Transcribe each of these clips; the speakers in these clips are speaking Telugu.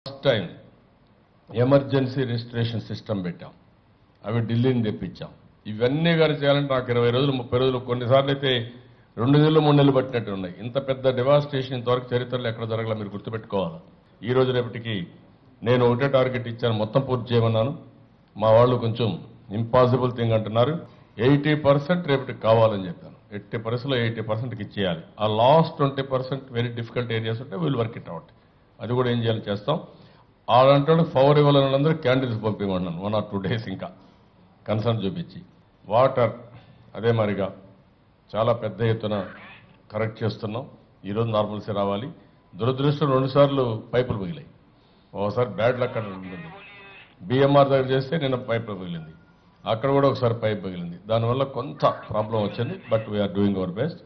First time emergency registration system పెట్టాం. అవి ఢిల్లీని తెప్పించాం. ఇవన్నీ కానీ చేయాలంటే నాకు 20 రోజులు 30 రోజులు కొన్నిసార్లు అయితే 2 నెలలు 3 నెలలు పట్టినట్టు ఉన్నాయి. ఇంత పెద్ద డివాస్టేషన్ ఇంతవరకు చరిత్రలో ఎక్కడ జరగల, మీరు గుర్తుపెట్టుకోవాలి. ఈ రోజు రేపటికి నేను ఒకటే టార్గెట్ ఇచ్చాను, మొత్తం పూర్తి చేయమన్నాను. మా వాళ్ళు కొంచెం ఇంపాసిబుల్ థింగ్ అంటున్నారు. 80% రేపటికి కావాలని చెప్పాను. 80%లో 80%కి ఇచ్చేయాలి. ఆ లాస్ట్ 20% వెరీ డిఫికల్ట్ ఏరియాస్ ఉంటే విల్ వర్క్ ఇట్ అవుట్. అది కూడా ఏం చేయాలి చేస్తాం. అలాంటి పవర్ ఇవ్వాలని వాళ్ళందరూ క్యాండిల్స్ పంపించమన్నాను 1 or 2 days ఇంకా కన్సర్న్ చూపించి. వాటర్ అదే మరిగా చాలా పెద్ద ఎత్తున కరెక్ట్ చేస్తున్నాం. ఈరోజు నార్మల్సీ రావాలి. దురదృష్టం 2 సార్లు పైపులు పగిలాయి. ఒకసారి బ్యాడ్ లక్ అని ఉంటుంది. బిఎంఆర్ దగ్గర చేస్తే నిన్న పైపులు పగిలింది, అక్కడ కూడా ఒకసారి పైప్ పగిలింది. దానివల్ల కొంత ప్రాబ్లం వచ్చింది. But we're doing our best.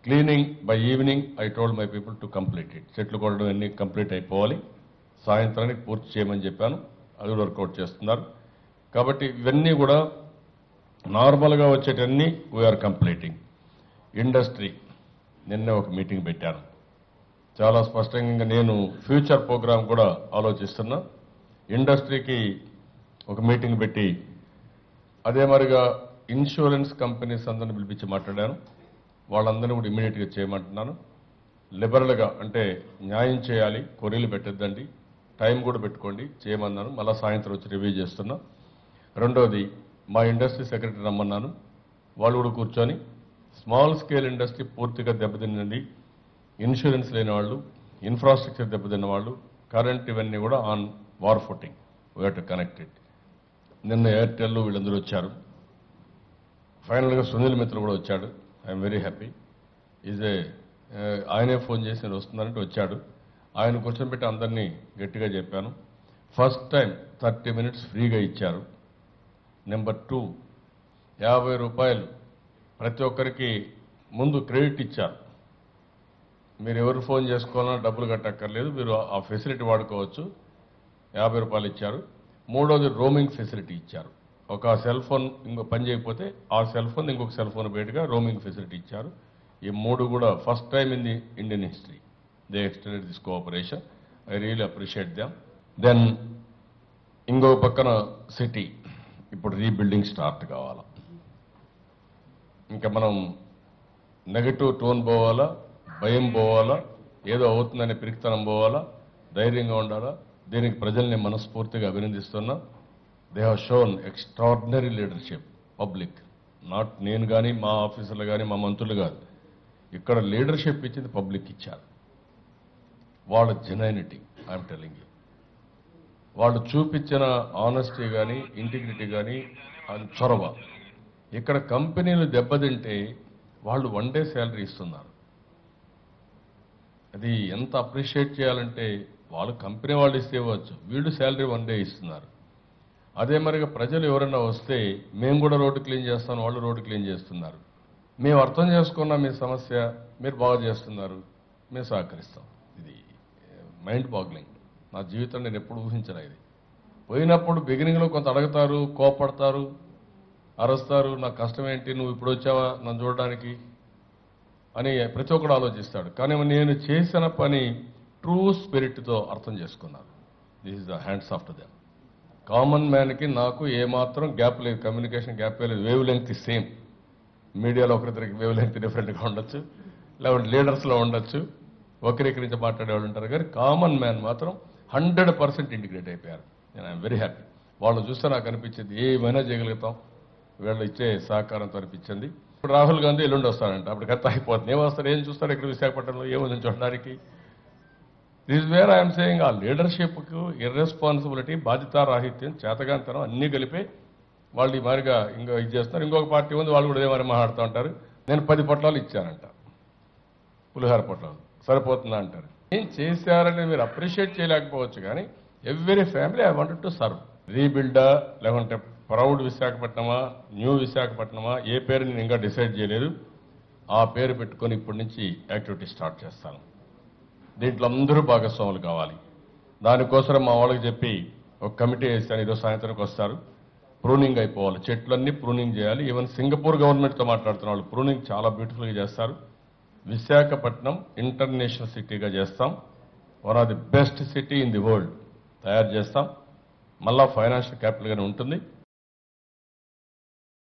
Cleaning by evening I told my people to complete it. చెట్లు కొట్టడం అన్ని కంప్లీట్ అయిపోవాలి, సాయంత్రానికి పూర్తి చేయమని చెప్పాను. అది వర్కౌట్ చేస్తున్నారు. కాబట్టి ఇవన్నీ కూడా నార్మల్గా వచ్చేటన్నీ వీఆర్ కంప్లీటింగ్. ఇండస్ట్రీ నిన్న ఒక మీటింగ్ పెట్టాను. చాలా స్పష్టంగా నేను ఫ్యూచర్ ప్రోగ్రామ్ కూడా ఆలోచిస్తున్నా. ఇండస్ట్రీకి ఒక మీటింగ్ పెట్టి అదే మరిగా ఇన్సూరెన్స్ కంపెనీస్ అందరిని పిలిపించి మాట్లాడాను. వాళ్ళందరినీ కూడా ఇమ్మీడియట్గా చేయమంటున్నాను. లిబరల్గా అంటే న్యాయం చేయాలి, కొరీలు పెట్టద్దండి, టైం కూడా పెట్టుకోండి చేయమన్నాను. మళ్ళీ సాయంత్రం వచ్చి రివ్యూ చేస్తున్నా. రెండోది మా ఇండస్ట్రీ సెక్రటరీ రమ్మన్నాను. వాళ్ళు కూడా కూర్చొని స్మాల్ స్కేల్ ఇండస్ట్రీ పూర్తిగా దెబ్బతిన్నది, ఇన్సూరెన్స్ లేని వాళ్ళు, ఇన్ఫ్రాస్ట్రక్చర్ దెబ్బతిన్న వాళ్ళు, కరెంట్ ఇవన్నీ కూడా on war footing, we have to connect it. నిన్న ఎయిర్టెల్ వీళ్ళందరూ వచ్చారు. ఫైనల్గా సునీల్ మిత్ర కూడా వచ్చాడు. I'm very happy. ఆయనే ఫోన్ చేసి నేను వస్తున్నానంటే వచ్చాడు. ఆయన కూర్చోబెట్టి అందరినీ గట్టిగా చెప్పాను. ఫస్ట్ టైం 30 minutes ఫ్రీగా ఇచ్చారు. నెంబర్ 2, 50 రూపాయలు ప్రతి ఒక్కరికి ముందు క్రెడిట్ ఇచ్చారు. మీరు ఎవరు ఫోన్ చేసుకోవాలన్నా డబ్బులు కట్టక్కర్లేదు, మీరు ఆ ఫెసిలిటీ వాడుకోవచ్చు. 50 రూపాయలు ఇచ్చారు. మూడోది రోమింగ్ ఫెసిలిటీ ఇచ్చారు. ఒక సెల్ ఫోన్ ఇంకో పని చేయకపోతే ఆ సెల్ ఫోన్ ఇంకొక సెల్ ఫోన్ బయటగా రోమింగ్ ఫెసిలిటీ ఇచ్చారు. ఈ 3 కూడా first time in the Indian history they extended this cooperation. I really appreciate them. Then ఇంకో పక్కన సిటీ ఇప్పుడు రీబిల్డింగ్ స్టార్ట్ కావాలా. ఇంకా మనం నెగటివ్ టోన్ పోవాలా, భయం పోవాలా, ఏదో అవుతుందనే పిరికితనం పోవాలా, ధైర్యంగా ఉండాలా. దీనికి ప్రజల్ని మనస్ఫూర్తిగా అభినందిస్తున్నా. They have shown extraordinary leadership. Public, not నేను కానీ మా ఆఫీసర్లు కానీ మా మంత్రులు కాదు, ఇక్కడ లీడర్షిప్ ఇచ్చింది పబ్లిక్ ఇచ్చారు. వాళ్ళ జెన్యూనిటీ ఐఎమ్ టెల్లింగ్ యూ, వాళ్ళు చూపించిన ఆనెస్టీ కానీ ఇంటిగ్రిటీ కానీ చొరవ. ఇక్కడ కంపెనీలు దెబ్బతింటే వాళ్ళు 1 day శాలరీ ఇస్తున్నారు. అది ఎంత అప్రిషియేట్ చేయాలంటే వాళ్ళు కంపెనీ వాళ్ళు ఇస్తే ఇవ్వచ్చు, వీళ్ళు శాలరీ 1 day ఇస్తున్నారు. అదే మరిగా ప్రజలు ఎవరైనా వస్తే మేము కూడా రోడ్డు క్లీన్ చేస్తాం, వాళ్ళు రోడ్డు క్లీన్ చేస్తున్నారు. మేము అర్థం చేసుకున్న మీ సమస్య, మీరు బాగా చేస్తున్నారు, మేము సహకరిస్తాం. ఇది మైండ్ బాగ్లింగ్. నా జీవితం నేను ఎప్పుడు ఊహించలే. ఇది పోయినప్పుడు బిగినింగ్లో కొంత అడుగుతారు, కోపడతారు, అరుస్తారు, నాకు కష్టం ఏంటి, నువ్వు ఇప్పుడు వచ్చావా నన్ను చూడడానికి అని ప్రతి ఒక్కడు ఆలోచిస్తాడు. కానీ నేను చేసిన పని ట్రూ స్పిరిట్తో అర్థం చేసుకున్నాను. This is the hands off to them. Common మ్యాన్కి నాకు ఏమాత్రం గ్యాప్ లేదు, కమ్యూనికేషన్ గ్యాప్ లేదు. Wave length same. మీడియాలో ఒకరిద్దరికి వేవ్ లెంగ్త్ డిఫరెంట్గా ఉండొచ్చు, లేకుంటే లీడర్స్లో ఉండొచ్చు, ఒకరికి నుంచి మాట్లాడేవాళ్ళు ఉంటారు. కానీ కామన్ మ్యాన్ మాత్రం 100% ఇంటిగ్రేట్ అయిపోయారు. నేను ఐఎమ్ వెరీ హ్యాపీ. వాళ్ళు చూస్తే నాకు అనిపించింది ఏమైనా చేయగలుగుతాం వీళ్ళు ఇచ్చే సహకారంతో అనిపించింది. ఇప్పుడు రాహుల్ గాంధీ ఎల్లుండి వస్తాడంట, అప్పుడు కథ అయిపోతుంది. ఏమొస్తారు, ఏం చూస్తారు ఇక్కడ విశాఖపట్నంలో, ఏముంది చూడడానికి. దిస్ వేర్ ఐఎమ్ సేయింగ్, ఆ లీడర్షిప్కు ఇర్రెస్పాన్సిబిలిటీ, బాధ్యతారాహిత్యం, చేతగాంతనం అన్నీ కలిపి వాళ్ళు ఈ మారిగా ఇంకా ఇది చేస్తున్నారు. ఇంకొక పార్టీ ఉంది, వాళ్ళు కూడా ఏమైనా మాట్లాడుతూ ఉంటారు. నేను 10 పొట్లాలు ఇచ్చానంట, పులిహార పొట్లాలు సరిపోతుందా అంటారు. ఏం చేశారని మీరు అప్రిషియేట్ చేయలేకపోవచ్చు, కానీ every family I wanted to serve. రీబిల్డా లేకుంటే ప్రౌడ్ విశాఖపట్నమా, న్యూ విశాఖపట్నమా, ఏ పేరు నేను ఇంకా డిసైడ్ చేయలేదు. ఆ పేరు పెట్టుకొని ఇప్పటి నుంచి యాక్టివిటీ స్టార్ట్ చేస్తాను. దీంట్లో అందరూ భాగస్వాములు కావాలి. దానికోసం మా వాళ్ళకి చెప్పి ఒక కమిటీ వేస్తాను. ఈరోజు సాయంత్రానికి వస్తారు. ప్రూనింగ్ అయిపోవాలి, చెట్లన్నీ ప్రూనింగ్ చేయాలి. ఈవెన్ సింగపూర్ గవర్నమెంట్తో మాట్లాడుతున్న వాళ్ళు ప్రూనింగ్ చాలా బ్యూటిఫుల్గా చేస్తారు. విశాఖపట్నం ఇంటర్నేషనల్ సిటీగా చేస్తాం. One of the best city in the world తయారు చేస్తాం. మళ్ళా ఫైనాన్షియల్ క్యాపిటల్గానే ఉంటుంది.